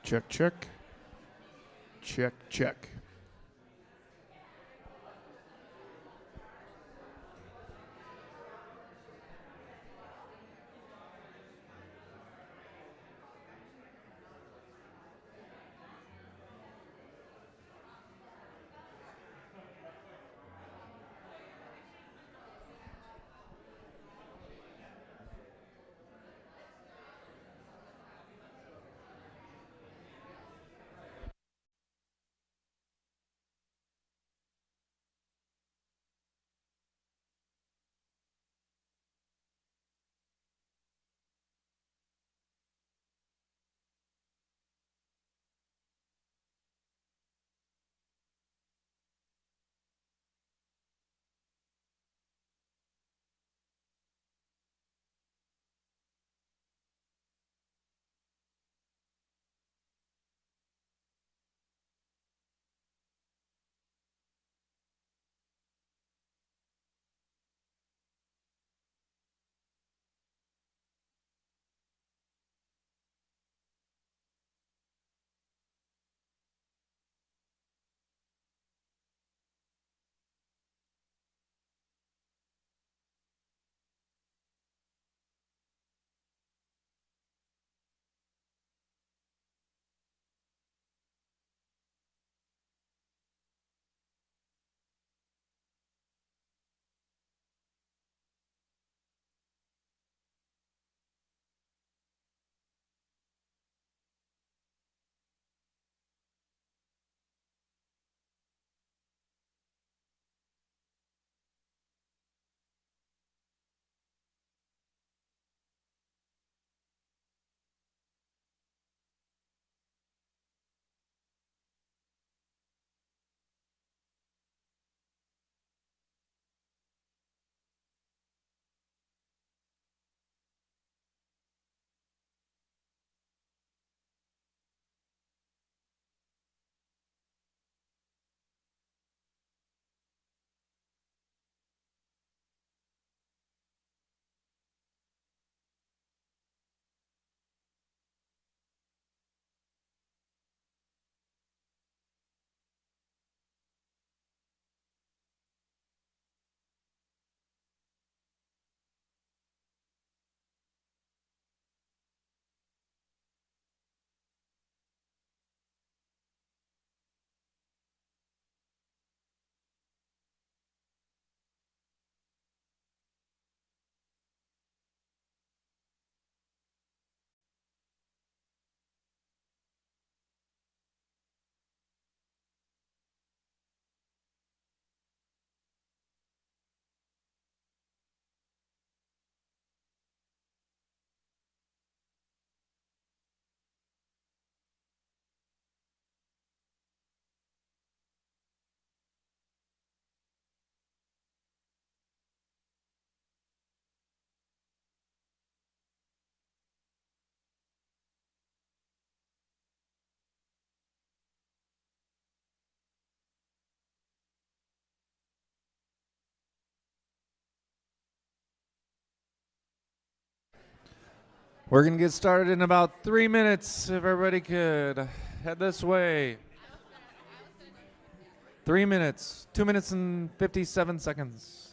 Check, check. Check, check. We're going to get started in about 3 minutes. If everybody could head this way. 3 minutes. 2 minutes and 57 seconds.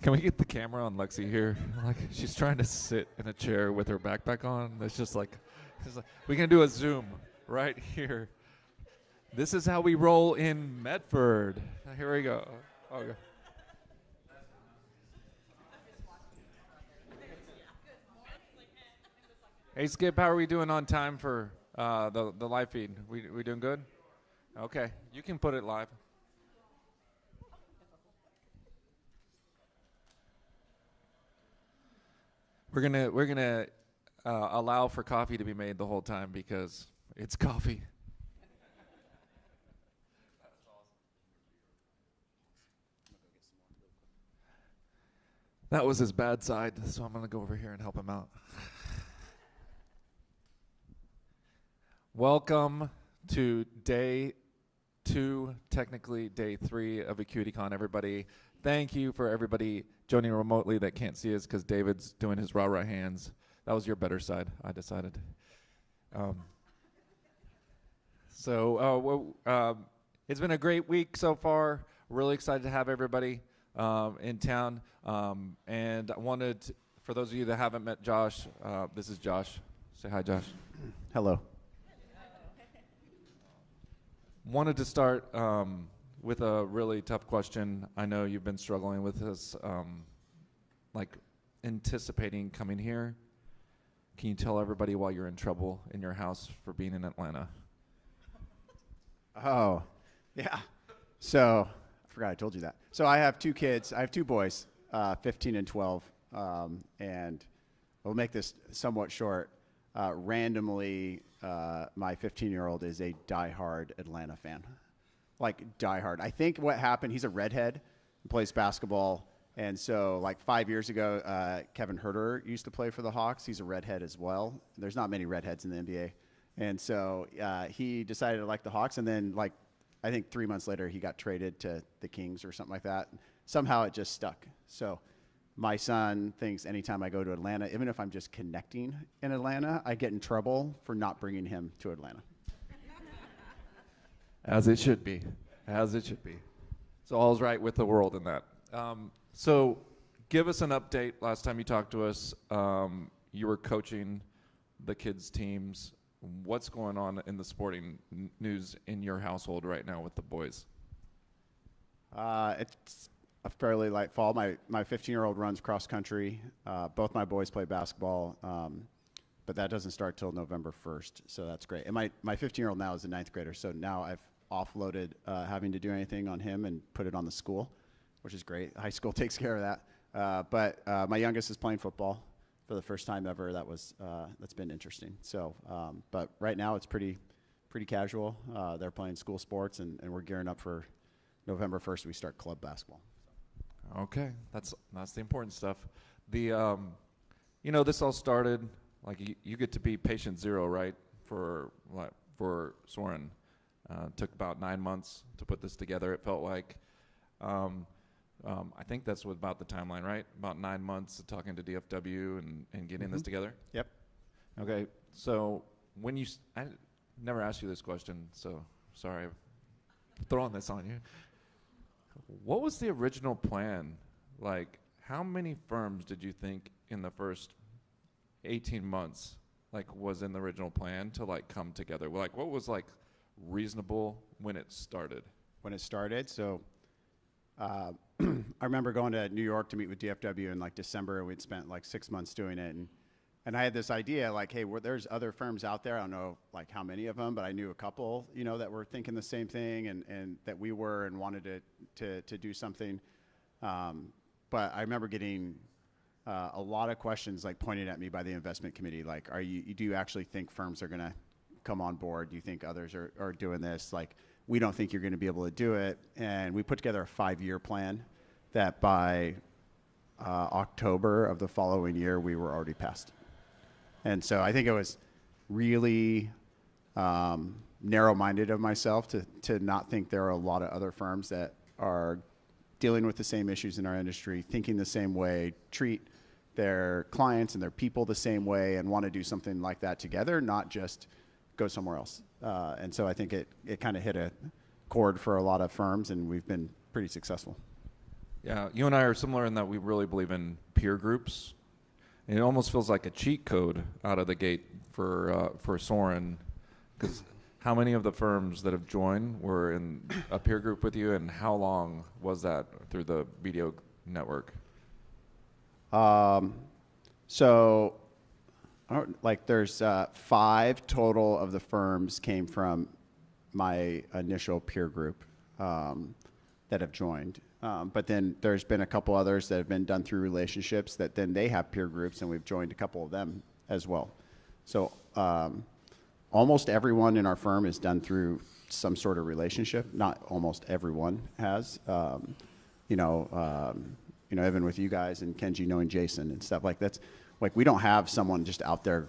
Can we get the camera on Lexi here? Like, she's trying to sit in a chair with her backpack on. It's like we can do a Zoom right here. This is how we roll in Medford. Here we go. Okay. Hey, Skip, how are we doing on time for the live feed? We doing good? Okay, you can put it live. We're gonna allow for coffee to be made the whole time because it's coffee. That was his bad side, so I'm gonna go over here and help him out. Welcome to day 2, technically day 3 of AcuityCon, everybody. Thank you for everybody joining remotely that can't see us because David's doing his rah-rah hands. That was your better side, I decided. It's been a great week so far. Really excited to have everybody in town. And I wanted, for those of you that haven't met Josh, this is Josh. Say hi, Josh. Hello. Wanted to start with a really tough question. I know you've been struggling with this, like anticipating coming here. Can you tell everybody why you're in trouble in your house for being in Atlanta? Oh, yeah. So I forgot I told you that. So I have 2 kids. I have 2 boys, 15 and 12. And we'll make this somewhat short. Randomly, my 15-year-old is a diehard Atlanta fan. Like, diehard. I think what happened, he's a redhead, plays basketball. And so, like, 5 years ago, Kevin Huerter used to play for the Hawks. He's a redhead as well. There's not many redheads in the NBA. And so he decided to like the Hawks. And then, like, I think 3 months later, he got traded to the Kings or something like that. Somehow it just stuck. So my son thinks anytime I go to Atlanta, even if I'm just connecting in Atlanta, I get in trouble for not bringing him to Atlanta. As it should be. As it should be. So all's right with the world in that. So give us an update. Last time you talked to us, you were coaching the kids' teams. What's going on in the sporting news in your household right now with the boys? It's a fairly light fall. My 15-year-old runs cross country. Both my boys play basketball, but that doesn't start till November 1st, so that's great. And my 15-year-old now is a 9th grader, so now I've offloaded having to do anything on him and put it on the school, which is great. High school takes care of that. But my youngest is playing football for the first time ever. That's been interesting. So, but right now it's pretty casual. They're playing school sports, and we're gearing up for November 1st. We start club basketball. Okay, that's the important stuff. This all started like you get to be patient zero, right? For Soren, took about 9 months to put this together. It felt like. I think that's about the timeline, right? About 9 months of talking to DFW and getting this together? Yep. Okay, so I never asked you this question, so sorry, I'm throwing this on you. What was the original plan? Like, how many firms did you think in the first 18 months, like, was in the original plan to, like, come together? Like, what was, like, reasonable when it started? When it started, so I remember going to New York to meet with DFW in like December, and we'd spent like 6 months doing it, and I had this idea like, hey, there's other firms out there. I don't know like how many of them, but I knew a couple, that were thinking the same thing and that we were and wanted to do something. But I remember getting a lot of questions like pointed at me by the investment committee, like, do you actually think firms are gonna come on board? Do you think others are doing this? Like, we don't think you're going to be able to do it. And we put together a 5-year plan that by October of the following year, we were already past. And so I think it was really narrow-minded of myself to not think there are a lot of other firms that are dealing with the same issues in our industry, thinking the same way, treat their clients and their people the same way, and want to do something like that together, not just go somewhere else. And so I think it kind of hit a chord for a lot of firms, and we've been pretty successful. Yeah, you and I are similar in that we really believe in peer groups. And it almost feels like a cheat code out of the gate for Soren, because how many of the firms that have joined were in a peer group with you, and how long was that through the BDO network? So, there's 5 total of the firms came from my initial peer group that have joined. But then there's been a couple others that have been done through relationships that then they have peer groups, and we've joined a couple of them as well. So almost everyone in our firm is done through some sort of relationship. Not almost everyone has. Even with you guys and Kenji knowing Jason and stuff like that's like we don't have someone just out there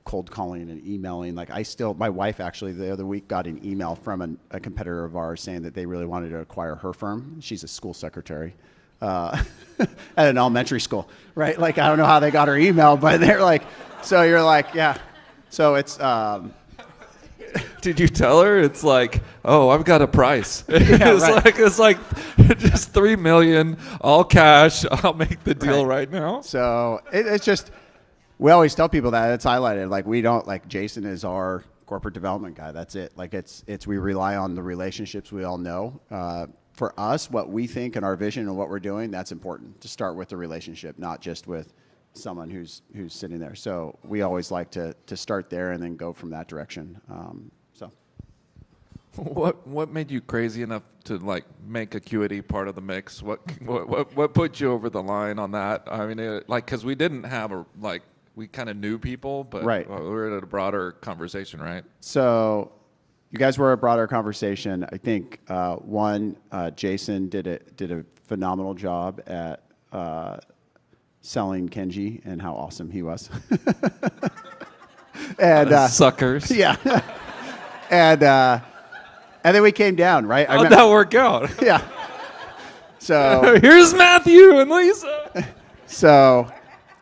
cold calling and emailing. Like my wife actually the other week got an email from a competitor of ours saying that they really wanted to acquire her firm. She's a school secretary at an elementary school, right? Like, I don't know how they got her email, but they're like, so you're like, yeah. So it's, Did you tell her? It's like, oh, I've got a price. Yeah, it's like just $3 million, all cash. I'll make the deal right now. So it's just, we always tell people that it's highlighted. Like we don't, like Jason is our corporate development guy. That's it. Like we rely on the relationships we all know. For us, what we think and our vision and what we're doing, that's important to start with the relationship, not just with someone who's sitting there. So we always like to start there and then go from that direction. What made you crazy enough to like make Acuity part of the mix? What put you over the line on that? I mean, because we didn't have we kind of knew people, but right. We were at a broader conversation, right? So you guys were a broader conversation. I think Jason did a phenomenal job at selling Kenji and how awesome he was. And suckers. Yeah. And then we came down, right? How'd that work out? Yeah. So here's Matthew and Lisa.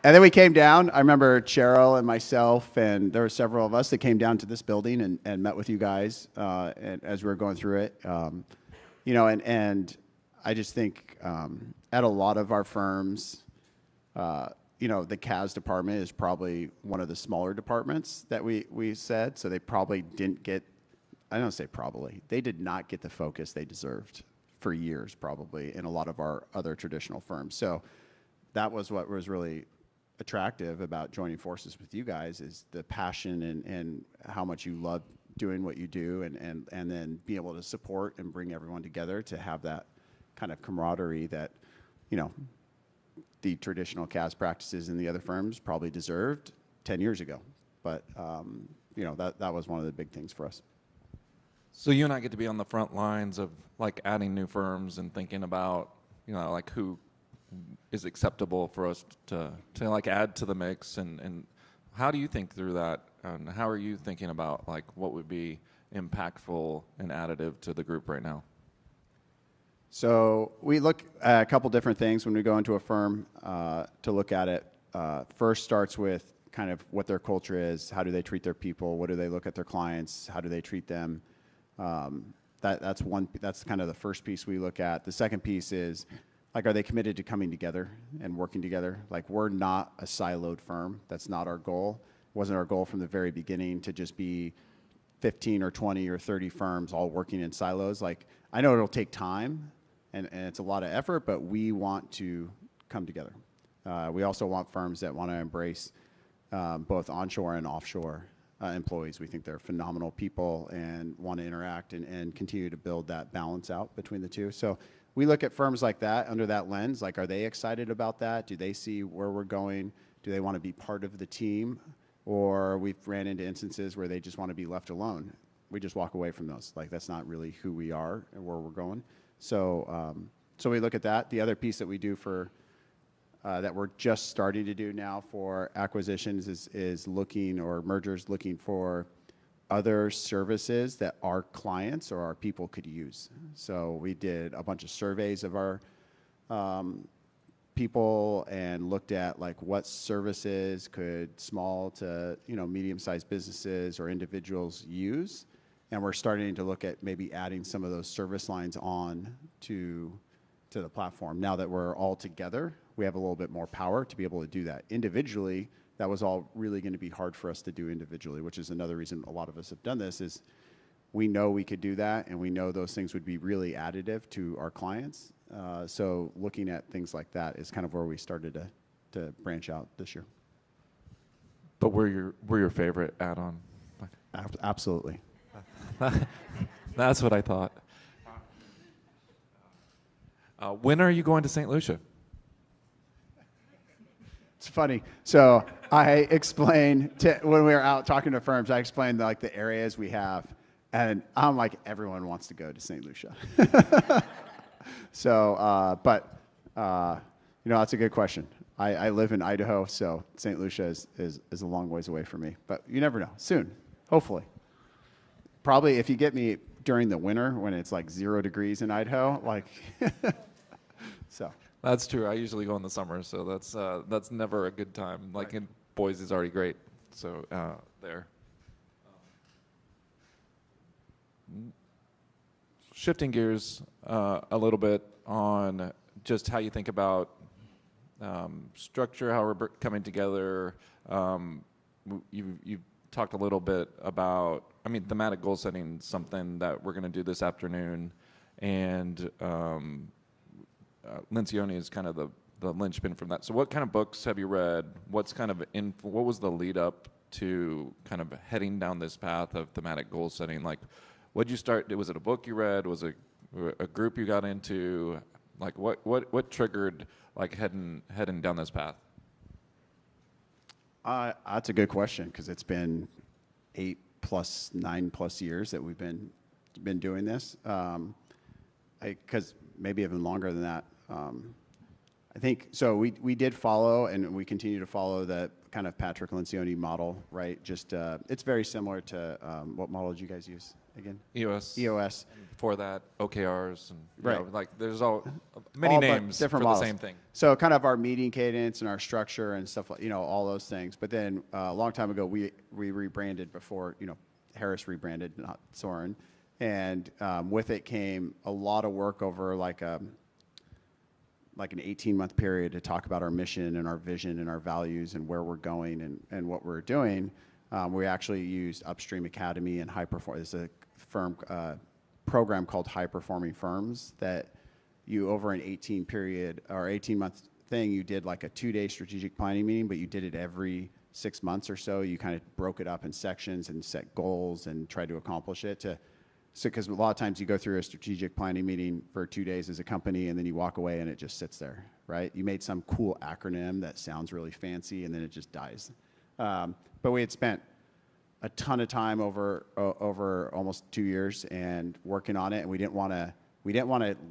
And then we came down. I remember Cheryl and myself, and there were several of us that came down to this building and met with you guys and as we were going through it. And I just think at a lot of our firms, the CAS department is probably one of the smaller departments that we said, so they probably didn't get, I don't say probably, they did not get the focus they deserved for years probably in a lot of our other traditional firms. So that was what was really attractive about joining forces with you guys is the passion and how much you love doing what you do and then be able to support and bring everyone together to have that kind of camaraderie that, the traditional CAS practices in the other firms probably deserved 10 years ago. But, that was one of the big things for us. So you and I get to be on the front lines of like adding new firms and thinking about, like who is acceptable for us to like add to the mix and how do you think through that? And how are you thinking about like what would be impactful and additive to the group right now? So we look at a couple different things when we go into a firm to look at it. First starts with kind of what their culture is. How do they treat their people? What do they look at their clients? How do they treat them? That's kind of the first piece we look at. The second piece is, like, are they committed to coming together and working together? Like, we're not a siloed firm. That's not our goal. It wasn't our goal from the very beginning to just be 15 or 20 or 30 firms all working in silos. Like, I know it'll take time and it's a lot of effort, but we want to come together. We also want firms that want to embrace both onshore and offshore employees. We think they're phenomenal people and want to interact and continue to build that balance out between the two. So we look at firms like that under that lens. Like, are they excited about that? Do they see where we're going? Do they want to be part of the team? Or we've ran into instances where they just want to be left alone. We just walk away from those. Like, that's not really who we are and where we're going. So, so we look at that. The other piece that we do for that we're just starting to do now for acquisitions is looking, or mergers, looking for other services that our clients or our people could use. So we did a bunch of surveys of our people and looked at like what services could small to medium-sized businesses or individuals use, and we're starting to look at maybe adding some of those service lines on to to the platform. Now that we're all together, we have a little bit more power to be able to do that. Individually, that was all really going to be hard for us to do individually, which is another reason a lot of us have done this is we know we could do that, and we know those things would be really additive to our clients. So looking at things like that is kind of where we started to branch out this year. But we're your favorite add-on. Absolutely. That's what I thought. When are you going to St. Lucia? It's funny. So I explained when we were out talking to firms, I explained like the areas we have, and I'm like, everyone wants to go to St. Lucia. So, that's a good question. I live in Idaho, so St. Lucia is a long ways away from me. But you never know. Soon, hopefully. Probably if you get me during the winter when it's like 0 degrees in Idaho, like, so. That's true. I usually go in the summer, so that's never a good time. Like in Boise's already great, so there. Shifting gears a little bit on just how you think about structure, how we're coming together. You've talked a little bit about, thematic goal setting, something that we're going to do this afternoon, and Lencioni is kind of the linchpin from that. So what kind of books have you read? What was the lead up to kind of heading down this path of thematic goal setting? Like, what'd you start? Was it a book you read? Was it a group you got into? Like, what triggered like heading down this path? That's a good question, because it's been 8+, 9+ years that we've been doing this. Because maybe even longer than that. I think so. We did follow, and we continue to follow the kind of Patrick Lencioni model, right? Just it's very similar to what model did you guys use again? EOS. EOS. Before that, OKRs, and right. Like there's many names different for models. the same thing. So kind of our meeting cadence and our structure and stuff like all those things. But then a long time ago we rebranded before Harris rebranded, not Soren, and with it came a lot of work over like an 18-month period to talk about our mission and our vision and our values and where we're going and what we're doing. We actually used Upstream Academy and There's a firm program called High Performing Firms that you over an 18-month thing, you did like a 2-day strategic planning meeting, but you did it every 6 months or so. You kind of broke it up in sections and set goals and tried to accomplish it because a lot of times you go through a strategic planning meeting for 2 days as a company, and then you walk away and it just sits there, right? You made some cool acronym that sounds really fancy, and then it just dies. But we had spent a ton of time over almost 2 years and working on it, and we didn't want to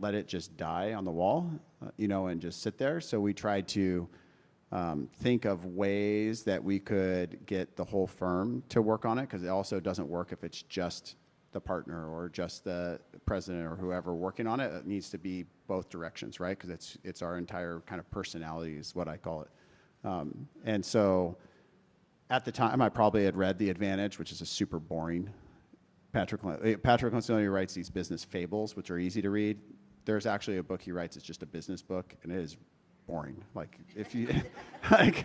let it just die on the wall, and just sit there. So we tried to think of ways that we could get the whole firm to work on it, because it also doesn't work if it's just the partner or just the president or whoever working on it. It needs to be both directions, right? Because it's our entire kind of personality is what I call it. And so at the time, I probably had read The Advantage, which is a super boring. Patrick Lencioni writes these business fables, which are easy to read. There's actually a book he writes. It's just a business book, and it is boring. Like if you like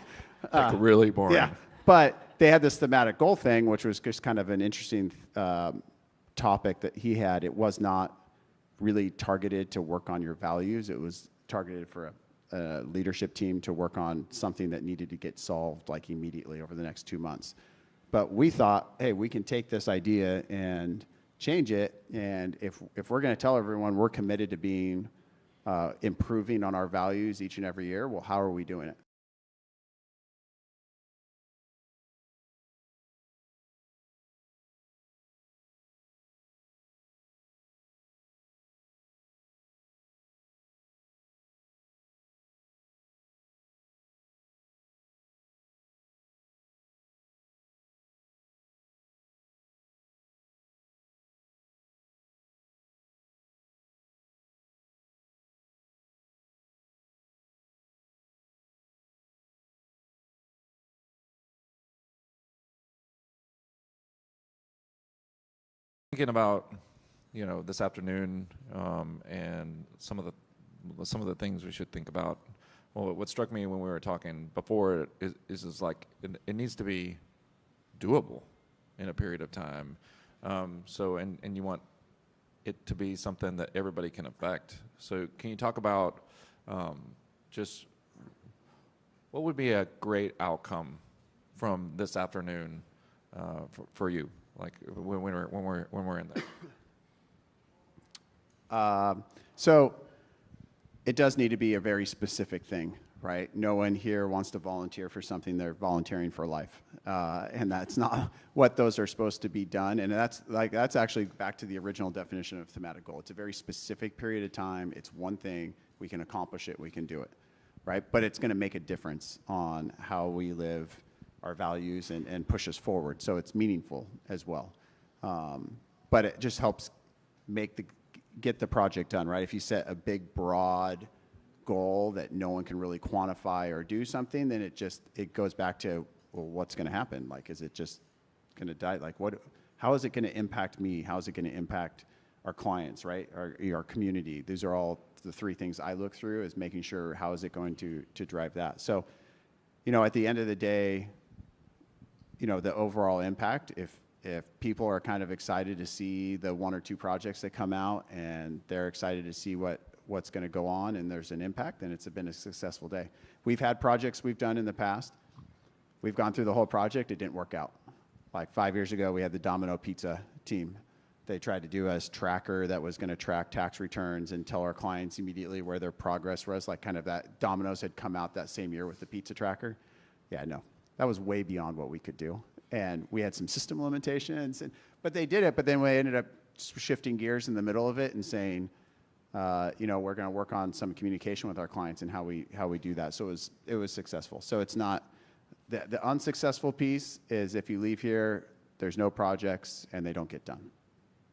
really boring. Yeah. But they had this thematic goal thing, which was just kind of an interesting topic that he had. It was not really targeted to work on your values. It was targeted for a leadership team to work on something that needed to get solved like immediately over the next 2 months. But we thought, hey, we can take this idea and change it. And if we're going to tell everyone we're committed to being improving on our values each and every year, well, how are we doing it? Thinking about, this afternoon, and some of some of the things we should think about. Well, what struck me when we were talking before is like it needs to be doable in a period of time. So and you want it to be something that everybody can affect. So can you talk about just what would be a great outcome from this afternoon for you, like when we're in there? So it does need to be a very specific thing, right? No one here wants to volunteer for something they're volunteering for life, and that's not what those are supposed to be done. And that's actually back to the original definition of thematic goal. It's a very specific period of time. It's one thing. We can accomplish it. We can do it, right? But it's going to make a difference on how we live our values and push us forward. So it's meaningful as well. But it just helps get the project done, right? If you set a big, broad goal that no one can really quantify or do something, then it goes back to, well, what's going to happen? Like, is it just going to die? Like, how is it going to impact me? How is it going to impact our clients, right? Our community. These are all the three things I look through, is making sure how is it going to drive that. So, at the end of the day, the overall impact, if people are kind of excited to see the one or two projects that come out and they're excited to see what's going to go on and there's an impact, then it's been a successful day. We've had projects we've done in the past. We've gone through the whole project. It didn't work out. Like 5 years ago, we had the Domino Pizza team. They tried to do a tracker that was going to track tax returns and tell our clients immediately where their progress was, like kind of that Domino's had come out that same year with the pizza tracker. Yeah, no, that was way beyond what we could do. And we had some system limitations, but they did it. But then we ended up shifting gears in the middle of it and saying, we're going to work on some communication with our clients and how we do that. So it was successful. So it's not the unsuccessful piece is if you leave here, there's no projects and they don't get done,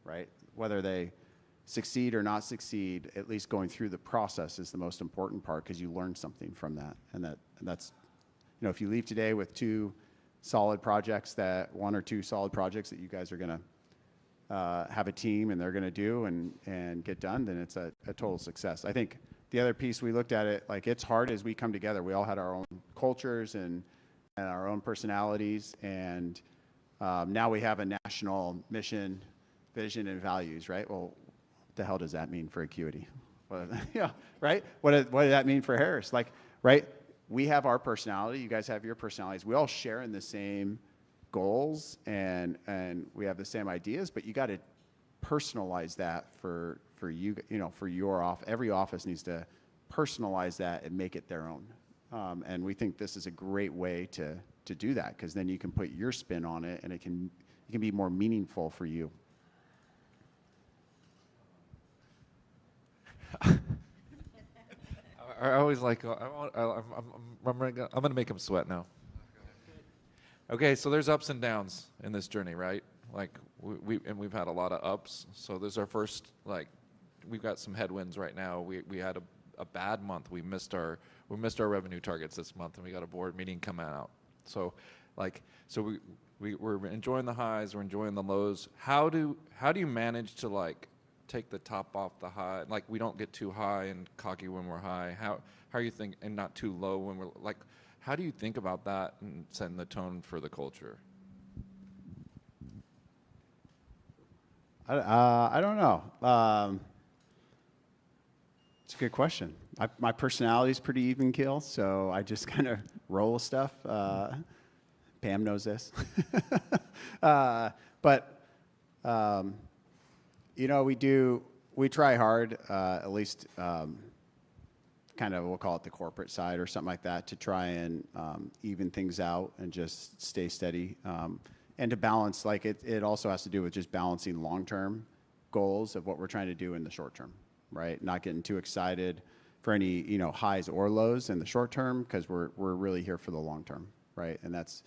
right? Whether they succeed or not succeed, at least going through the process is the most important part, because you learn something from that. And that's if you leave today with one or two solid projects that you guys are going to have a team and they're going to do and get done, then it's a total success. I think the other piece we looked at it, like it's hard as we come together. We all had our own cultures and our own personalities, and now we have a national mission, vision, and values, right? Well, what the hell does that mean for Acuity? Yeah, right? What does that mean for Harris? Like, right? We have our personality. You guys have your personalities. We all share in the same goals and we have the same ideas, but you got to personalize that for you. For your office. Every office needs to personalize that and make it their own. And we think this is a great way to do that, because then you can put your spin on it and it can be more meaningful for you. I always like, I'm going to make him sweat now. Okay, so there's ups and downs in this journey, right? Like we've had a lot of ups. So this is our first, we've got some headwinds right now. We had a bad month. We missed our revenue targets this month, and we got a board meeting coming out. So we're enjoying the highs, we're enjoying the lows. How do you manage to take the top off the high? Like, we don't get too high and cocky when we're high. How are you and not too low when we're how do you think about that and setting the tone for the culture? I don't know. It's a good question. My personality is pretty even keel, so I just kind of roll with stuff. Pam knows this. We try hard, at least kind of, we'll call it the corporate side or something like that, to try and even things out and just stay steady. And to balance, it also has to do with just balancing long-term goals of what we're trying to do in the short term, right? Not getting too excited for any, highs or lows in the short term, because we're really here for the long term, right? And that's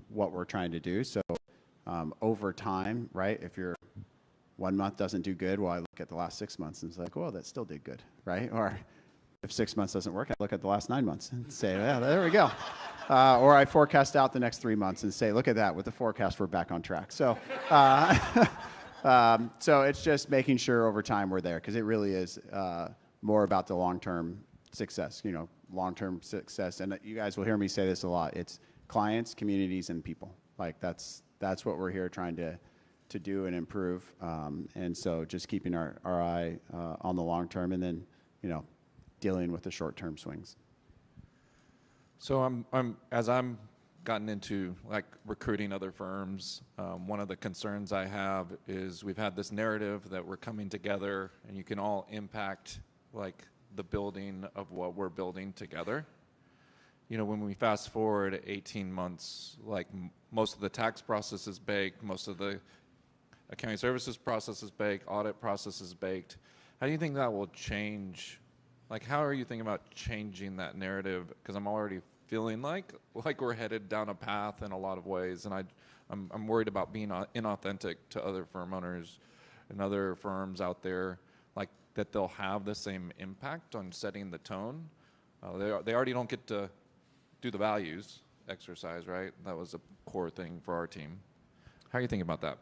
what we're trying to do. So over time, right, if your 1 month doesn't do good, well, I look at the last 6 months and it's like, well, that still did good, right? Or if 6 months doesn't work, I look at the last 9 months and say, yeah, there we go. Or I forecast out the next 3 months and say, look at that, with the forecast, we're back on track. So, so it's just making sure over time we're there, because it really is more about the long-term success, long-term success. And you guys will hear me say this a lot. It's clients, communities, and people. Like that's what we're here trying to do and improve. And so just keeping our eye on the long term, and then, dealing with the short-term swings. So I'm gotten into like recruiting other firms. One of the concerns I have is we've had this narrative that we're coming together and you can all impact like the building of what we're building together. When we fast forward 18 months, like most of the tax process is baked, most of the accounting services process is baked, audit process is baked. How do you think that will change? Like, how are you thinking about changing that narrative? Because I'm already feeling like we're headed down a path in a lot of ways, and I'm worried about being inauthentic to other firm owners and other firms out there, like that they'll have the same impact on setting the tone. They already don't get to do the values exercise, right? That was a core thing for our team. How are you thinking about that?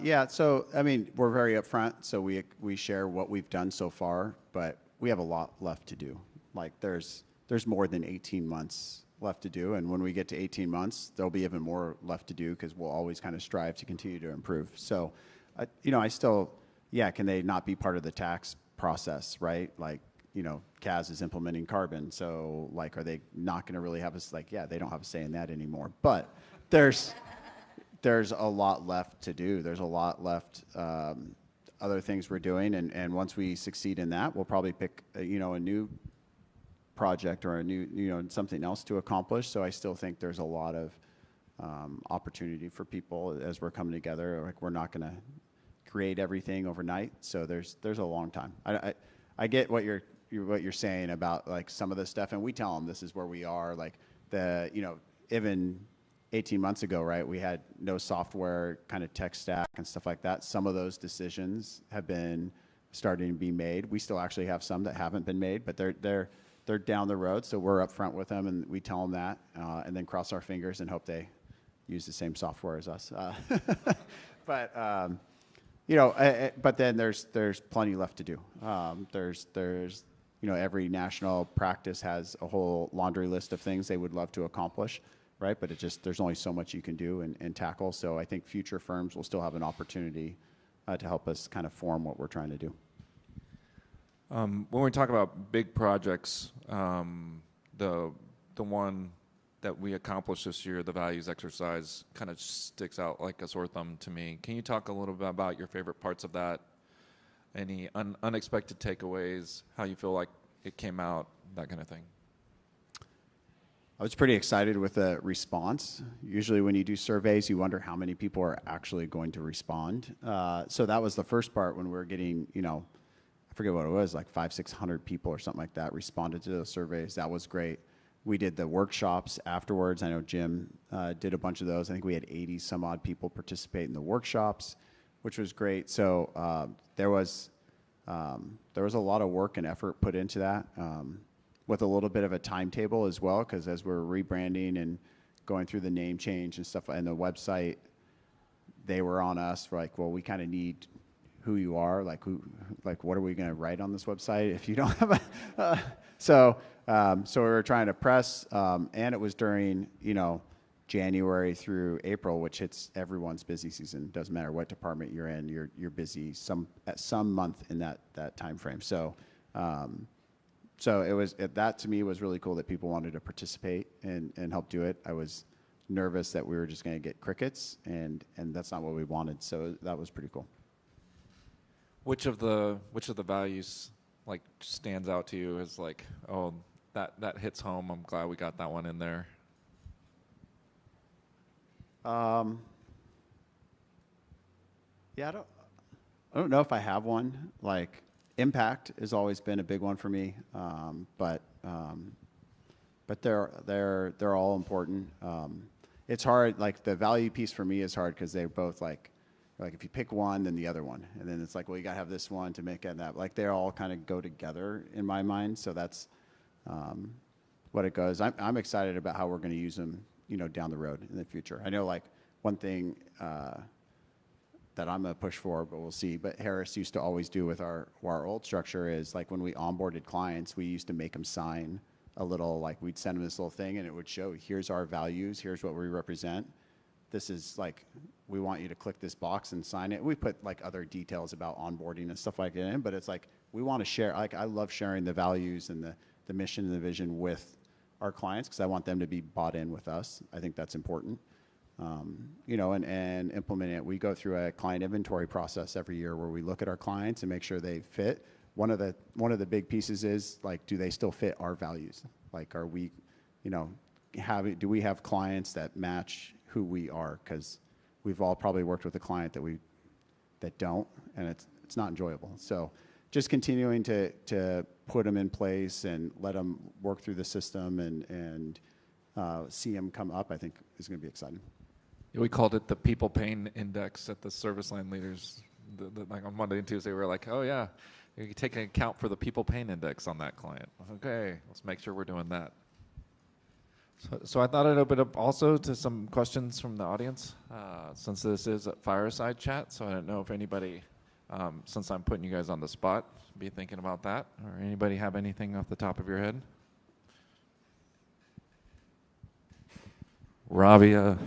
Yeah, so I mean, we're very upfront, so we share what we've done so far, but we have a lot left to do. Like there's more than 18 months left to do, and when we get to 18 months, there'll be even more left to do because we'll always kind of strive to continue to improve. So, I still, can they not be part of the tax process, right? Like, CAS is implementing carbon, so like, are they not going to really have us? Like, yeah, they don't have a say in that anymore, but there's a lot left to do. There's a lot left, other things we're doing, and once we succeed in that, we'll probably pick, a new project or a new, something else to accomplish. So I still think there's a lot of opportunity for people as we're coming together. Like we're not going to create everything overnight. So there's a long time. I get what you're saying about like some of this stuff, and we tell them this is where we are. Like even 18 months ago, right, we had no software kind of tech stack and stuff like that. Some of those decisions have been starting to be made. We still actually have some that haven't been made, but they're down the road. So we're upfront with them, and we tell them that, and then cross our fingers and hope they use the same software as us. But but then there's plenty left to do. There's every national practice has a whole laundry list of things they would love to accomplish. Right, but there's only so much you can do and tackle. So I think future firms will still have an opportunity to help us kind of form what we're trying to do. When we talk about big projects, the one that we accomplished this year, the values exercise, kind of sticks out like a sore thumb to me. Can you talk a little bit about your favorite parts of that? Any unexpected takeaways? How you feel like it came out? That kind of thing. I was pretty excited with the response. Usually when you do surveys, you wonder how many people are actually going to respond. So that was the first part when we were getting, I forget what it was, like 500-600 people or something like that responded to those surveys. That was great. We did the workshops afterwards. I know Jim did a bunch of those. I think we had 80 some odd people participate in the workshops, which was great. So there was a lot of work and effort put into that. With a little bit of a timetable as well, because as we're rebranding and going through the name change and stuff, and the website, they were on us for like, well, we kind of need who you are, like what are we going to write on this website if you don't have a, so we were trying to press, and it was during, January through April, which hits everyone's busy season. Doesn't matter what department you're in, you're busy at some month in that time frame. So that to me was really cool that people wanted to participate and help do it. I was nervous that we were just going to get crickets, and that's not what we wanted. So that was pretty cool. Which of the values like stands out to you as like, oh, that hits home? I'm glad we got that one in there. Yeah, I don't know if I have one. Like impact has always been a big one for me, but they're all important. It's hard. Like the value piece for me is hard because they're both like if you pick one, then the other one, and then it's like, well, you gotta have this one to make it that. Like they all kind of go together in my mind. So that's what it goes. I'm excited about how we're going to use them, down the road in the future. I know like one thing that that I'm going to push for, but we'll see. But Harris used to always do with our old structure is like when we onboarded clients, we used to make them sign a little, like we'd send them this little thing and it would show, here's our values, here's what we represent. This is like, we want you to click this box and sign it. We put like other details about onboarding and stuff like that in, but it's like, we want to share, like I love sharing the values and the mission and the vision with our clients because I want them to be bought in with us. I think that's important. You know, and implement it. We go through a client inventory process every year where we look at our clients and make sure they fit. One of the big pieces is like, do they still fit our values? Like, are we, you know, do we have clients that match who we are? Because we've all probably worked with a client that don't, and it's not enjoyable. So just continuing to put them in place and let them work through the system and see them come up, I think is going to be exciting. We called it the people pain index at the service line leaders. Like on Monday and Tuesday, we were like, oh yeah, you can take an account for the people pain index on that client. Okay, let's make sure we're doing that. So I thought I'd open up also to some questions from the audience, since this is a fireside chat. So I don't know if anybody, since I'm putting you guys on the spot, be thinking about that, or anybody have anything off the top of your head? Ravia.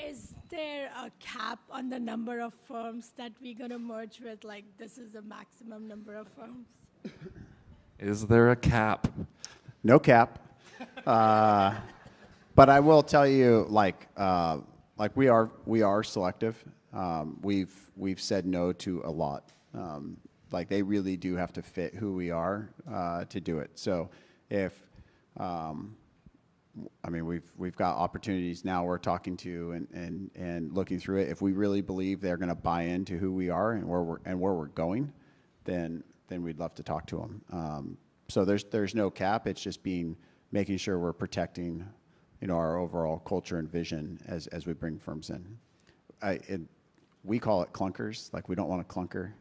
Is there a cap on the number of firms that we're going to merge with? Like, this is the maximum number of firms? Is there a cap? No cap. But I will tell you, like we are selective. We've said no to a lot. Like they really do have to fit who we are to do it. So if I mean, we've got opportunities now we're talking to and looking through it. If we really believe they're going to buy into who we are and where we're going, then we'd love to talk to them. So there's no cap. It's just making sure we're protecting, you know, our overall culture and vision as we bring firms in. We call it clunkers. Like we don't want a clunker.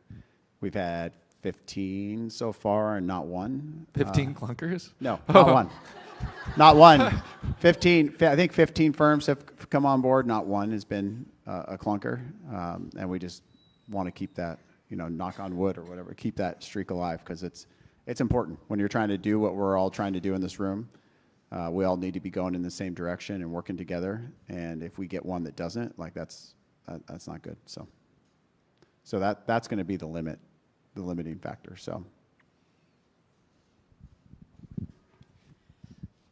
We've had 15 so far and not one. 15 clunkers? No, not one. Not one. 15. I think 15 firms have come on board. Not one has been a clunker, and we just want to keep that, you know, knock on wood or whatever, keep that streak alive because it's important when you're trying to do what we're all trying to do in this room. We all need to be going in the same direction and working together. And if we get one that doesn't, like that's not good. So that's going to be the limiting factor. So.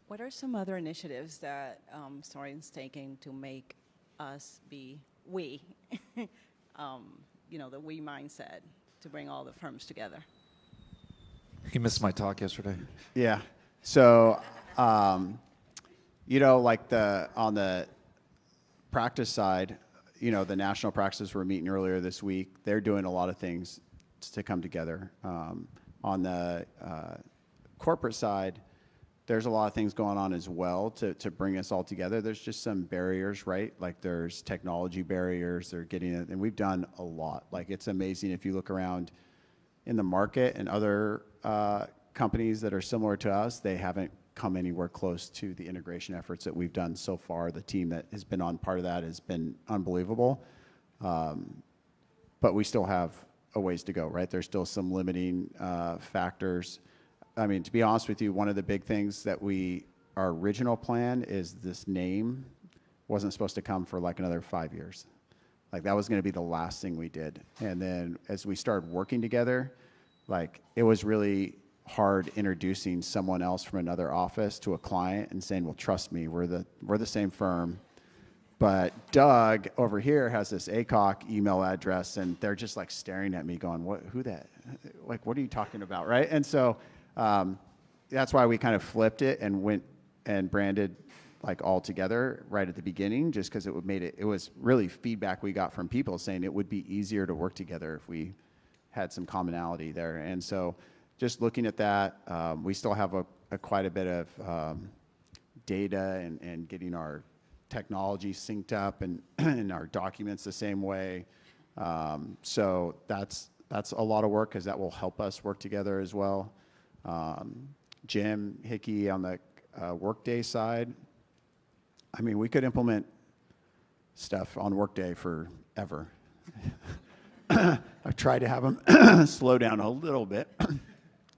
What are some other initiatives that Soren's taking to make us be we, you know, the we mindset to bring all the firms together? He missed my talk yesterday. Yeah. So, you know, like on the practice side, you know, the national practices were meeting earlier this week. They're doing a lot of things to come together. On the corporate side, there's a lot of things going on as well to bring us all together. There's just some barriers, right? Like there's technology barriers. They're getting it, and we've done a lot. Like it's amazing if you look around in the market and other companies that are similar to us, they haven't come anywhere close to the integration efforts that we've done so far. The team that has been on part of that has been unbelievable. But we still have a ways to go, right? There's still some limiting factors. I mean, to be honest with you, one of the big things that our original plan is this name wasn't supposed to come for like another 5 years. Like that was going to be the last thing we did. And then as we started working together, like it was really hard introducing someone else from another office to a client and saying, well, trust me, we're the same firm. But Doug over here has this ACOC email address, and they're just like staring at me going, what are you talking about, right? And so that's why we kind of flipped it and went and branded like all together right at the beginning, just because it was really feedback we got from people saying it would be easier to work together if we had some commonality there. And so just looking at that, we still have quite a bit of data and getting our technology synced up and our documents the same way. So that's a lot of work because that will help us work together as well. Jim Hickey on the Workday side. I mean, we could implement stuff on Workday for ever. I've tried to have them slow down a little bit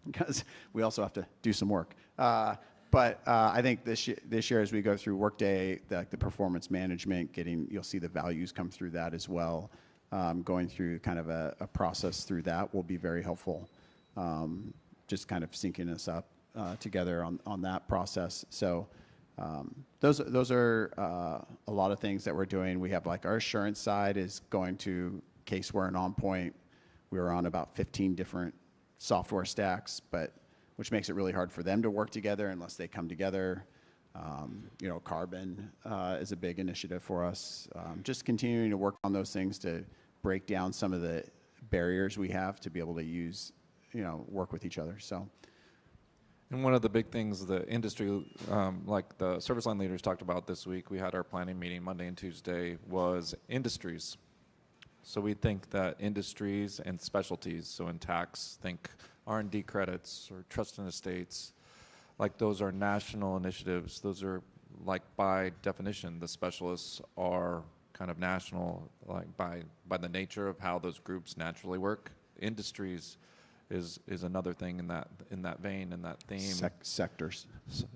because we also have to do some work. But I think this year, as we go through Workday, the performance management, you'll see the values come through that as well. Going through kind of a process through that will be very helpful. Just kind of syncing us up together on that process. So those are a lot of things that we're doing. We have like our assurance side is going to Caseware and OnPoint. We're on about 15 different software stacks, which makes it really hard for them to work together unless they come together. Carbon is a big initiative for us. Just continuing to work on those things to break down some of the barriers we have to be able to work with each other. So. And one of the big things the industry, like the service line leaders talked about this week, we had our planning meeting Monday and Tuesday, was industries. So we think that industries and specialties, so in tax, think R&D credits or trust and estates, like those are national initiatives. Those are, like by definition, the specialists are kind of national, like by the nature of how those groups naturally work. Industries is another thing in that vein, in that theme. Sectors.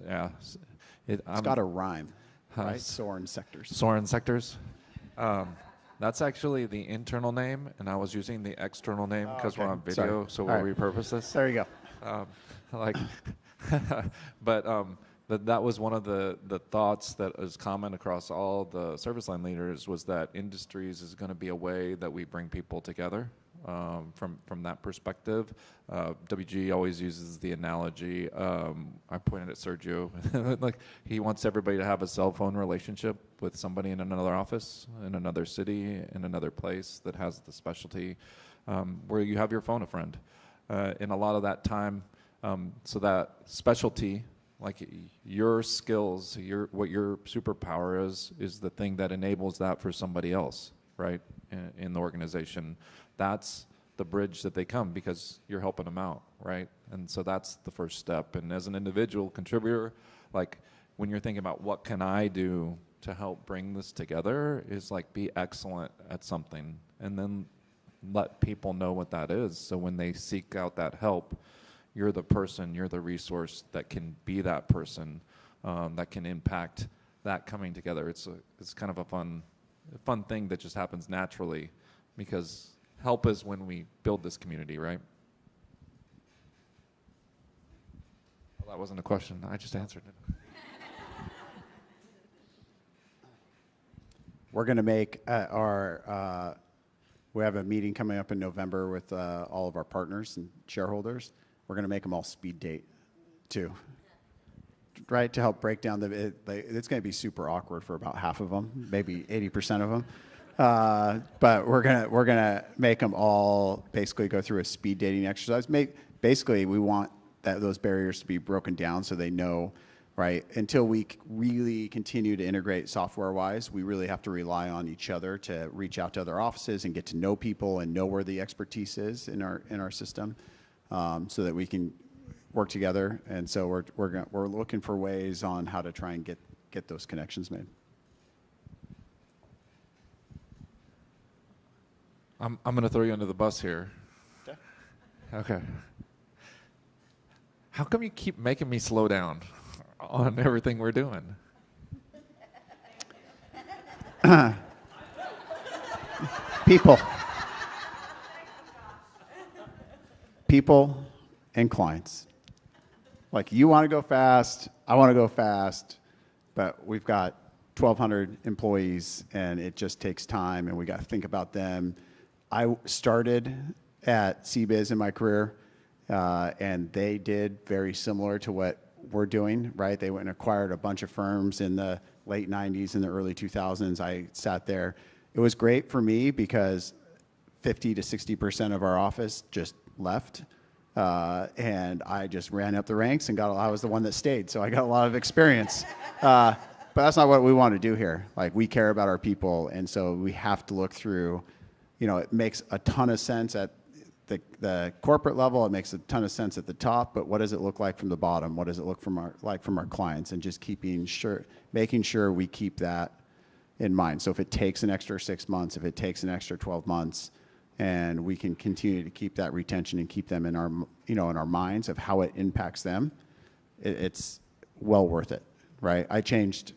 Yeah. It's got a rhyme, right? Right? Soaring sectors. Soaring sectors. That's actually the internal name, and I was using the external name because we're on video, so we'll repurpose this. There you go. But that was one of the thoughts that is common across all the service line leaders, was that industries is going to be a way that we bring people together. From that perspective, WG always uses the analogy. I pointed at Sergio, like he wants everybody to have a cell phone relationship with somebody in another office, in another city, in another place that has the specialty, where you have your phone a friend. In a lot of that time, so that specialty, like your skills, what your superpower is the thing that enables that for somebody else, right, in the organization. That's the bridge that they come, because you're helping them out, right? And so that's the first step. And as an individual contributor, like when you're thinking about what can I do to help bring this together, is like be excellent at something and then let people know what that is. So when they seek out that help, you're the person, you're the resource that can be that person, that can impact that coming together. It's kind of a fun thing that just happens naturally, because help is when we build this community, right? Well, that wasn't a question. I just answered it. We're going to make we have a meeting coming up in November with all of our partners and shareholders. We're going to make them all speed date too, right? To help break down it's going to be super awkward for about half of them, maybe 80% of them. But we're gonna make them all basically go through a speed dating exercise. Basically, we want those barriers to be broken down so they know, right? Until we really continue to integrate software-wise, we really have to rely on each other to reach out to other offices and get to know people and know where the expertise is in our system, so that we can work together. And so we're looking for ways on how to try and get those connections made. I'm going to throw you under the bus here. Okay. How come you keep making me slow down on everything we're doing? People and clients. Like, you want to go fast, I want to go fast, but we've got 1,200 employees, and it just takes time, and we got to think about them. I started at CBiz in my career, and they did very similar to what we're doing, right? They went and acquired a bunch of firms in the late 90s and the early 2000s. I sat there. It was great for me because 50 to 60% of our office just left, and I just ran up the ranks and I was the one that stayed, so I got a lot of experience. But that's not what we want to do here. Like, we care about our people, and so we have to look through. It makes a ton of sense at the corporate level. It makes a ton of sense at the top. But what does it look like from the bottom? What does it look like from our clients? And just making sure we keep that in mind. So if it takes an extra 6 months, if it takes an extra 12 months, and we can continue to keep that retention and keep them in our, in our minds of how it impacts them, it's well worth it, right? I changed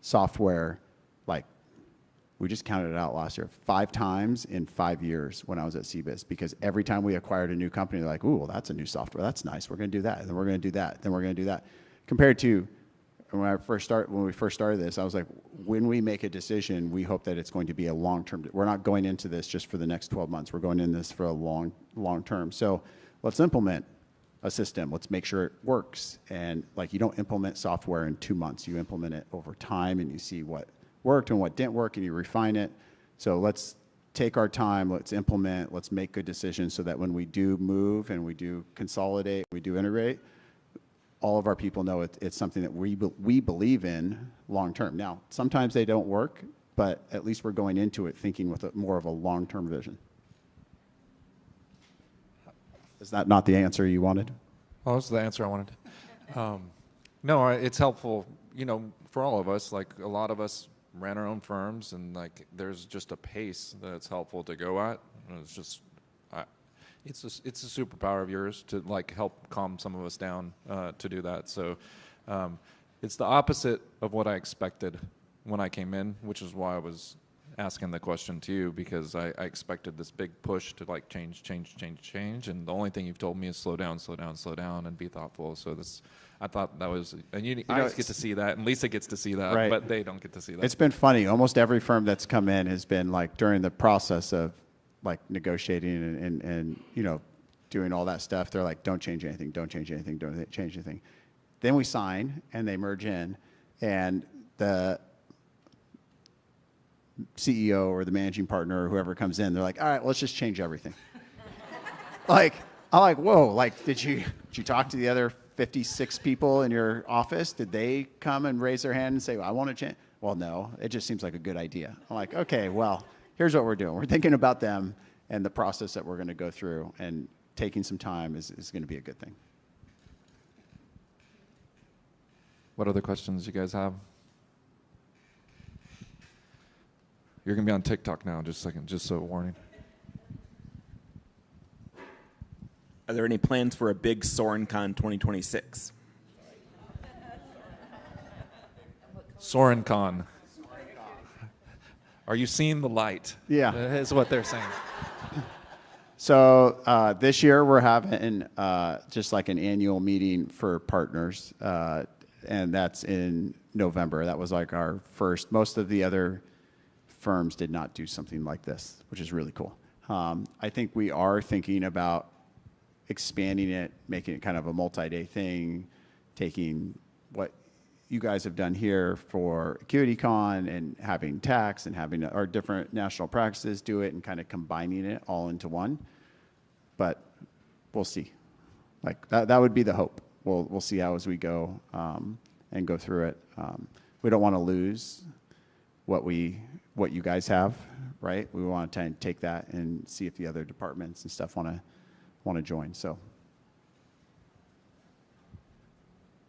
software, like, we just counted it out last year, 5 times in 5 years when I was at CBIZ, because every time we acquired a new company, they're like, ooh, well, that's a new software, that's nice, we're gonna do that, and then we're gonna do that, then we're gonna do that. Compared to when we first started this, I was like, when we make a decision, we hope that it's going to be a long-term. We're not going into this just for the next 12 months. We're going in this for a long term. So let's implement a system. Let's make sure it works. And like, you don't implement software in 2 months. You implement it over time, and you see what worked and what didn't work, and you refine it. So let's take our time. Let's implement. Let's make good decisions so that when we do move and we do consolidate, we do integrate, all of our people know it's something that we believe in long term. Now, sometimes they don't work, but at least we're going into it thinking with more of a long-term vision. Is that not the answer you wanted? Oh, that's the answer I wanted. No, it's helpful, for all of us. Like, a lot of us ran our own firms, and like, there's just a pace that's helpful to go at. And it's just, it's a superpower of yours to like help calm some of us down to do that. So it's the opposite of what I expected when I came in, which is why I was asking the question to you, because I expected this big push to like change, and the only thing you've told me is slow down, and be thoughtful. So I thought that was, and I get to see that, and Lisa gets to see that, right. But they don't get to see that. It's been funny. Almost every firm that's come in has been like, during the process of like negotiating and doing all that stuff, they're like, don't change anything, don't change anything, don't change anything. Then we sign, and they merge in, and the CEO or the managing partner or whoever comes in, they're like, all right, let's just change everything. I'm like, whoa, like, did you talk to the other 56 people in your office? Did they come and raise their hand and say, well, I want to change? Well, no, it just seems like a good idea. I'm like, okay, well, here's what we're doing. We're thinking about them and the process that we're going to go through, and taking some time is going to be a good thing. What other questions you guys have? You're going to be on TikTok now, just a second, just so warning. Are there any plans for a big SorenCon 2026? SorenCon. Are you seeing the light? Yeah. Is what they're saying. So this year we're having just like an annual meeting for partners, and that's in November. That was like our first. Most of the other firms did not do something like this, which is really cool. I think we are thinking about expanding it, making it kind of a multi-day thing, taking what you guys have done here for AcuityCon and having tax and having our different national practices do it and kind of combining it all into one. But we'll see. Like that would be the hope. We'll see how as we go and go through it. We don't want to lose what you guys have, right? We want to try and take that and see if the other departments and stuff want to join. So,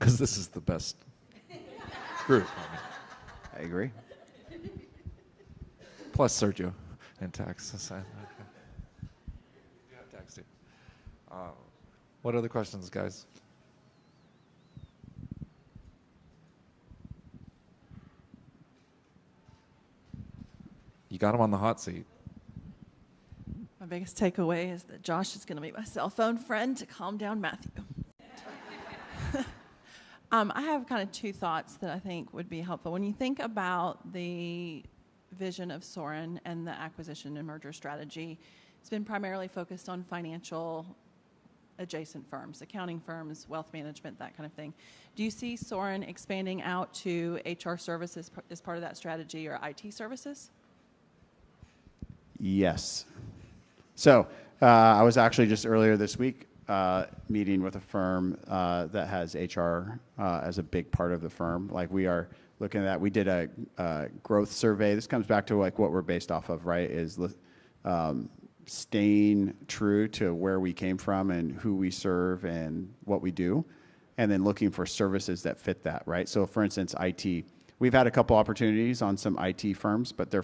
Because this is the best group. I agree. Plus Sergio and tax. You have tax too. What other questions, guys? You got him on the hot seat. My biggest takeaway is that Josh is going to be my cell phone friend to calm down Matthew. I have kind of 2 thoughts that I think would be helpful. When you think about the vision of Soren and the acquisition and merger strategy, it's been primarily focused on financial adjacent firms, accounting firms, wealth management, that kind of thing. Do you see Soren expanding out to HR services as part of that strategy, or IT services? Yes. So I was actually just earlier this week meeting with a firm that has HR as a big part of the firm. Like, we are looking at that. We did a growth survey. This comes back to like what we're based off of, right? Is staying true to where we came from and who we serve and what we do, and then looking for services that fit that, right? So for instance, IT. we've had a couple opportunities on some IT firms, but they're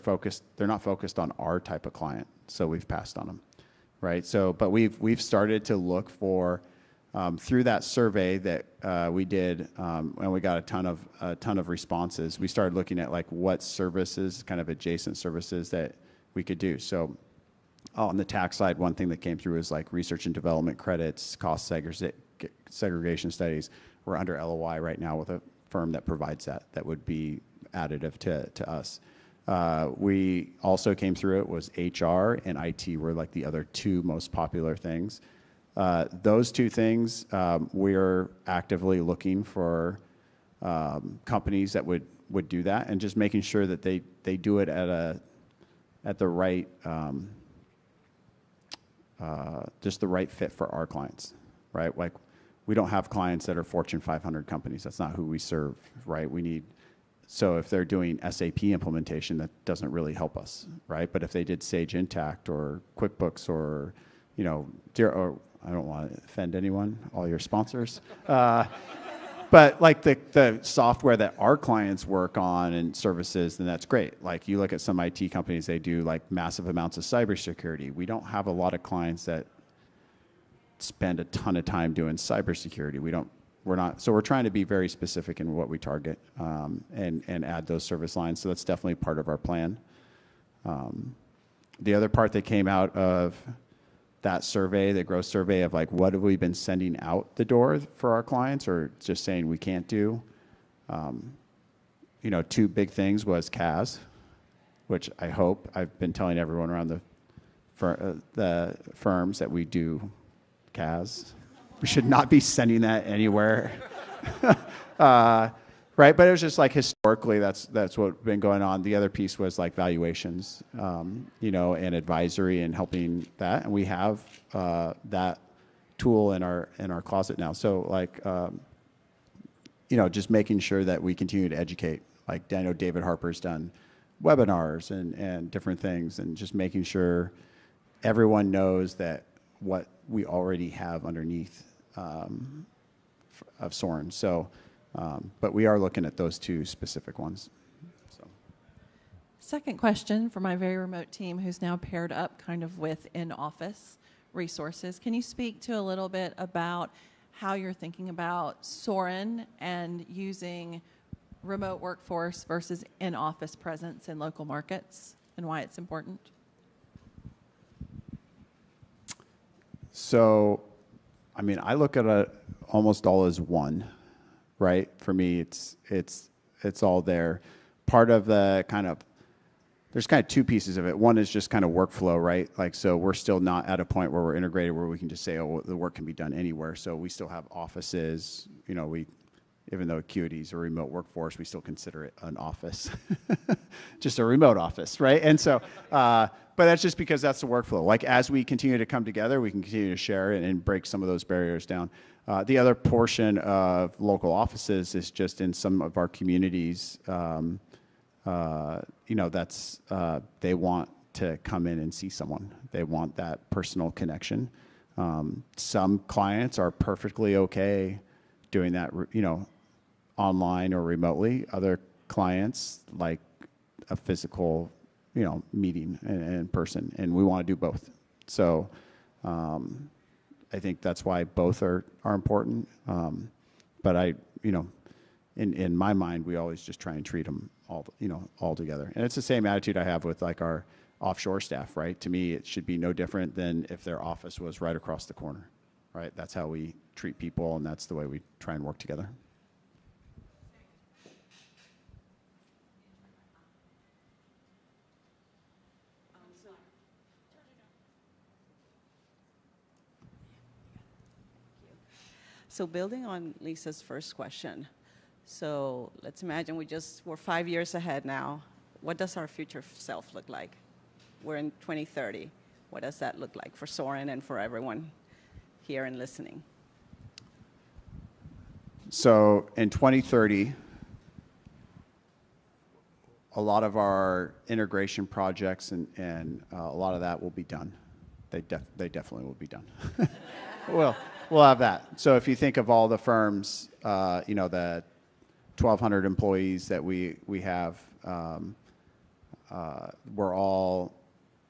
not focused on our type of client, so we've passed on them, right? So, but we've started to look for through that survey that we did, and we got a ton of responses. We started looking at like what services, kind of adjacent services that we could do. So, on the tax side, one thing that came through is like research and development credits, cost segregation studies. We're under LOI right now with a firm that provides that would be additive to us. We also came through it was HR and IT were like the other two most popular things. Those two things, we're actively looking for companies that would do that, and just making sure that they do it at the right just the right fit for our clients, right? Like, we don't have clients that are Fortune 500 companies. That's not who we serve, right? So if they're doing SAP implementation, that doesn't really help us, right? But if they did Sage Intacct or QuickBooks or, or I don't want to offend anyone, all your sponsors. But like the software that our clients work on and services, then that's great. Like, you look at some IT companies, they do like massive amounts of cybersecurity. We don't have a lot of clients that spend a ton of time doing cybersecurity. So we're trying to be very specific in what we target, and add those service lines. So that's definitely part of our plan. The other part that came out of that survey, the growth survey of like, what have we been sending out the door for our clients, or just saying we can't do? Two big things was CAS, which I've been telling everyone around the firms that we do CAS. We should not be sending that anywhere. Right, but it was just like historically, that's what's been going on. The other piece was like valuations, and advisory and helping that, and we have that tool in our closet now. So like, just making sure that we continue to educate. Like, I know David Harper's done webinars and different things, and just making sure everyone knows that what we already have underneath of Soren. So. But we are looking at those two specific ones. So. Second question for my very remote team, who's now paired up kind of with in-office resources. Can you speak to a little bit about how you're thinking about Soren and using remote workforce versus in-office presence in local markets, and why it's important? So, I mean, I look at it almost all as one. Right? For me, it's all there. Part of there's kind of two pieces of it. One is just kind of workflow, right? Like, so we're still not at a point where we're integrated where we can just say, oh, the work can be done anywhere. So we still have offices. Even though Acuity is a remote workforce, we still consider it an office, just a remote office, right? And so, but that's just because that's the workflow. Like, as we continue to come together, we can continue to share it and break some of those barriers down. The other portion of local offices is just in some of our communities, that's they want to come in and see someone. They want that personal connection. Some clients are perfectly okay doing that, online or remotely. Other clients like a physical, meeting in person, and we want to do both. So I think that's why both are important. But in my mind, we always just try and treat them all together. And it's the same attitude I have with like our offshore staff, right? To me, it should be no different than if their office was right across the corner, right? That's how we treat people, and that's the way we try and work together. So building on Lisa's first question, so let's imagine we're 5 years ahead now. What does our future self look like? We're in 2030. What does that look like for Soren and for everyone here and listening? So in 2030, a lot of our integration projects and a lot of that will be done. They definitely will be done. We'll have that. So if you think of all the firms, that 1,200 employees that we have. We're all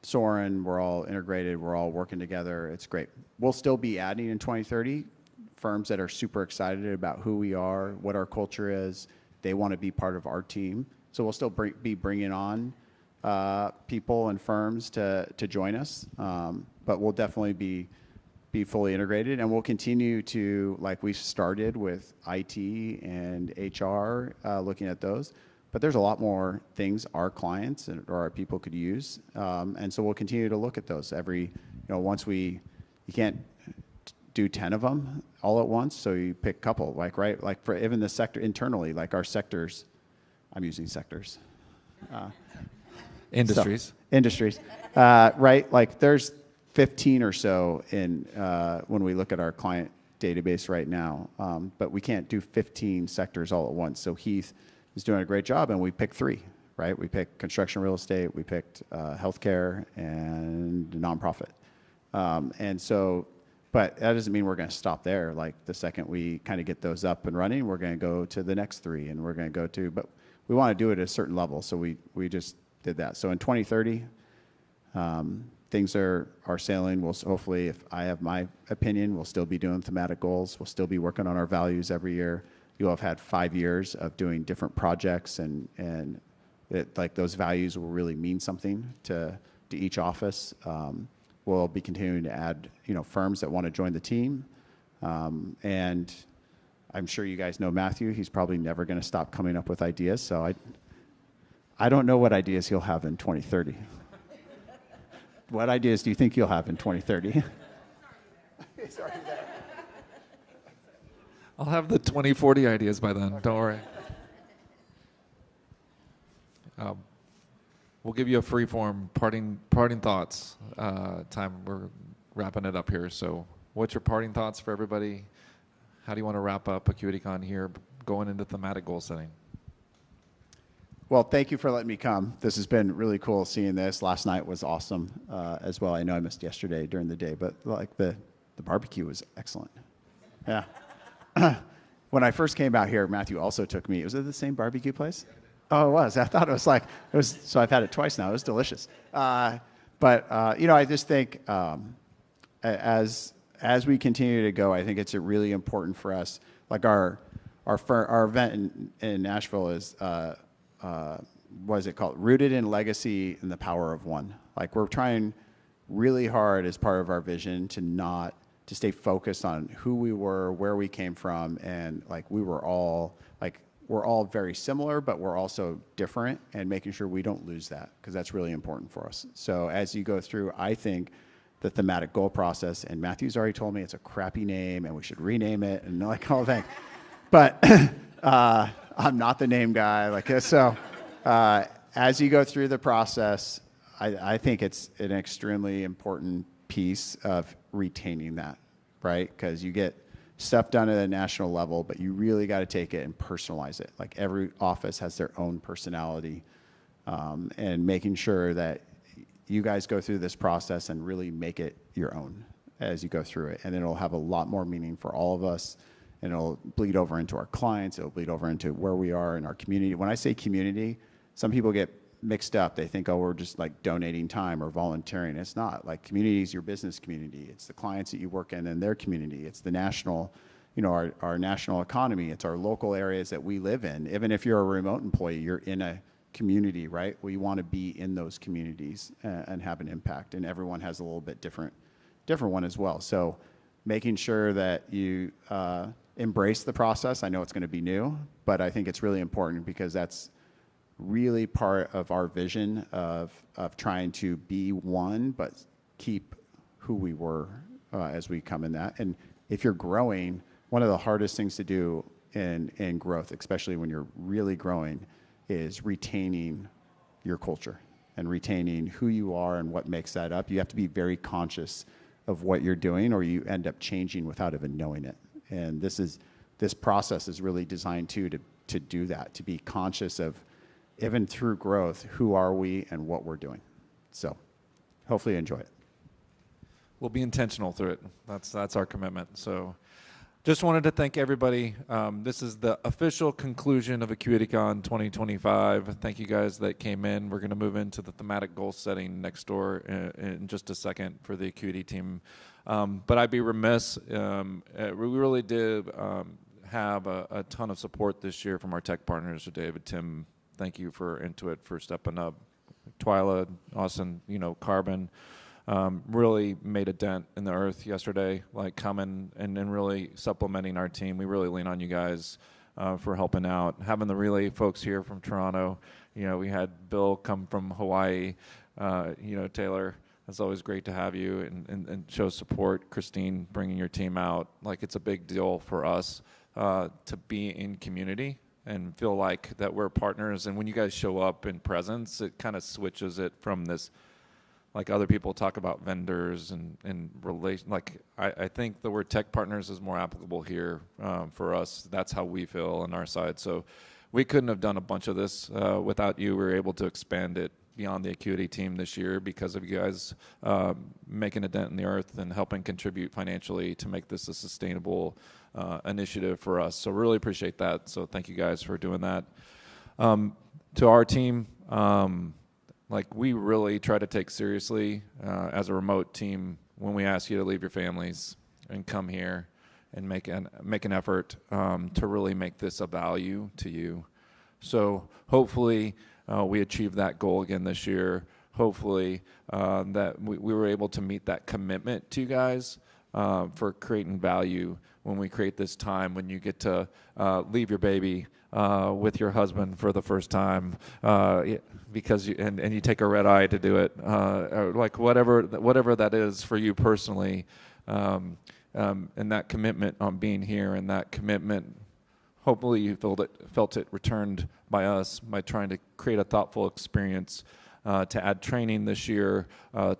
Soren, we're all integrated, we're all working together. It's great. We'll still be adding in 2030 firms that are super excited about who we are, what our culture is. They want to be part of our team. So we'll still be bringing on people and firms to join us, but we'll definitely be fully integrated, and we'll continue to, like we started with IT and HR, looking at those. But there's a lot more things our clients or our people could use, and so we'll continue to look at those once you can't do 10 of them all at once, so you pick a couple, like for even the sector internally, like our sectors, I'm using sectors. Industries. Industries, right? Like there's 15 or so when we look at our client database right now, but we can't do 15 sectors all at once. So Heath is doing a great job, and we picked 3, right? We picked construction, real estate, we picked healthcare, and nonprofit. But that doesn't mean we're going to stop there. Like the second we kind of get those up and running, we're going to go to the next 3, and we're going to go to, but we want to do it at a certain level. So we just did that. So in 2030, things are sailing. We'll hopefully, if I have my opinion, we'll still be doing thematic goals. We'll still be working on our values every year. You'll have had 5 years of doing different projects, and like those values will really mean something to each office. We'll be continuing to add, firms that want to join the team, and I'm sure you guys know Matthew. He's probably never going to stop coming up with ideas. So I don't know what ideas he'll have in 2030. What ideas do you think you'll have in 2030? It's already there. I'll have the 2040 ideas by then. Don't worry. We'll give you a free form parting thoughts. Time we're wrapping it up here. So, what's your parting thoughts for everybody? How do you want to wrap up AcuityCon here, going into thematic goal setting? Well, thank you for letting me come. This has been really cool seeing this. Last night was awesome as well. I know I missed yesterday during the day, but like the barbecue was excellent. Yeah. When I first came out here, Matthew also took me. Was it the same barbecue place? Oh, it was. I thought it was. So I've had it twice now. It was delicious. But I just think as we continue to go, I think it's really important for us. Like our event in Nashville is what is it called? Rooted in Legacy and the Power of One. Like we're trying really hard as part of our vision to stay focused on who we were, where we came from, and like we're all very similar, but we're also different, and making sure we don't lose that, because that's really important for us. So as you go through, I think the thematic goal process, and Matthew's already told me it's a crappy name and we should rename it and like all that, but I'm not the name guy. As you go through the process, I think it's an extremely important piece of retaining that, right? Because you get stuff done at a national level, but you really got to take it and personalize it. Like every office has their own personality, and making sure that you guys go through this process and really make it your own as you go through it. And it'll have a lot more meaning for all of us, and it'll bleed over into our clients. It'll bleed over into where we are in our community. When I say community, some people get mixed up. They think, oh, we're just like donating time or volunteering. It's not. Like community is your business community. It's the clients that you work in and their community. It's the national, our national economy. It's our local areas that we live in. Even if you're a remote employee, you're in a community, right? We want to be in those communities and have an impact. And everyone has a little bit different one as well. So making sure that you embrace the process. I know it's going to be new, but I think it's really important, because that's really part of our vision of trying to be one, but keep who we were as we come in that. And if you're growing, one of the hardest things to do in growth, especially when you're really growing, is retaining your culture and retaining who you are and what makes that up. You have to be very conscious of what you're doing, or you end up changing without even knowing it. And this process is really designed to do that, to be conscious of, even through growth, who are we and what we're doing. So hopefully you enjoy it. We'll be intentional through it. That's our commitment. So Just wanted to thank everybody. This is the official conclusion of AcuityCon 2025. Thank you guys that came in. We're going to move into the thematic goal setting next door in just a second for the Acuity team. But I'd be remiss. We really did have a ton of support this year from our tech partners. So David, Tim, thank you for Intuit for stepping up. Twyla, Austin, Carbon. Really made a dent in the earth yesterday, like coming and really supplementing our team. We really lean on you guys for helping out. Having the relay folks here from Toronto, we had Bill come from Hawaii, Taylor. It's always great to have you and show support. Christine, bringing your team out. Like, it's a big deal for us to be in community and feel like that we're partners. And when you guys show up in presence, it kind of switches it from this, like other people talk about vendors and relation. Like, I think the word tech partners is more applicable here for us. That's how we feel on our side. So we couldn't have done a bunch of this without you. We were able to expand it beyond the Acuity team this year because of you guys making a dent in the earth and helping contribute financially to make this a sustainable initiative for us. So really appreciate that. So thank you guys for doing that. To our team, like, we really try to take seriously as a remote team when we ask you to leave your families and come here and make an effort to really make this a value to you. So hopefully we achieve that goal again this year. Hopefully that we were able to meet that commitment to you guys for creating value when we create this time when you get to leave your baby with your husband for the first time because you take a red eye to do it, or like whatever that is for you personally, and that commitment on being here, and that commitment, hopefully you felt it returned by us by trying to create a thoughtful experience to add training this year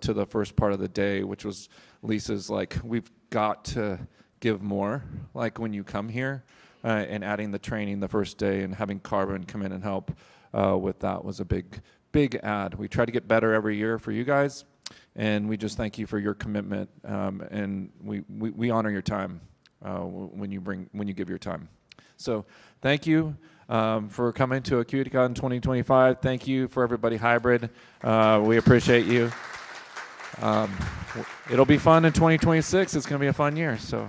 to the first part of the day, which was Lisa's, like, we've got to give more, like when you come here, and adding the training the first day and having Carbon come in and help with that was a big add. We try to get better every year for you guys, and we just thank you for your commitment, and we honor your time when you give your time. So thank you for coming to AcuityCon 2025. Thank you for everybody hybrid. We appreciate you. It'll be fun in 2026. It's going to be a fun year. So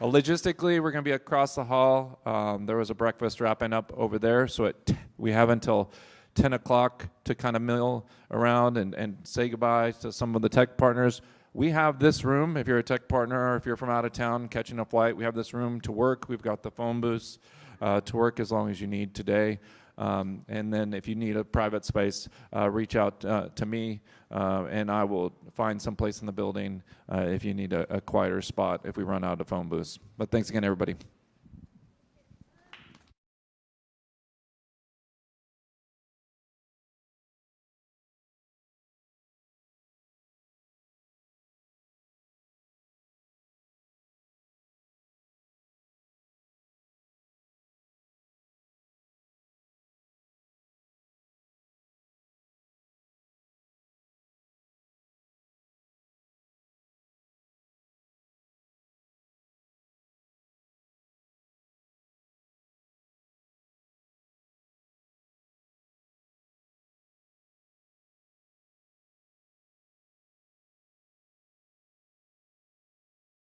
logistically, we're going to be across the hall. There was a breakfast wrapping up over there. So we have until 10 o'clock to kind of mill around and say goodbye to some of the tech partners. We have this room, if you're a tech partner or if you're from out of town catching a flight, we have this room to work. We've got the phone booths to work as long as you need today. And then if you need a private space, reach out to me, and I will find some place in the building if you need a quieter spot if we run out of phone booths. But thanks again, everybody.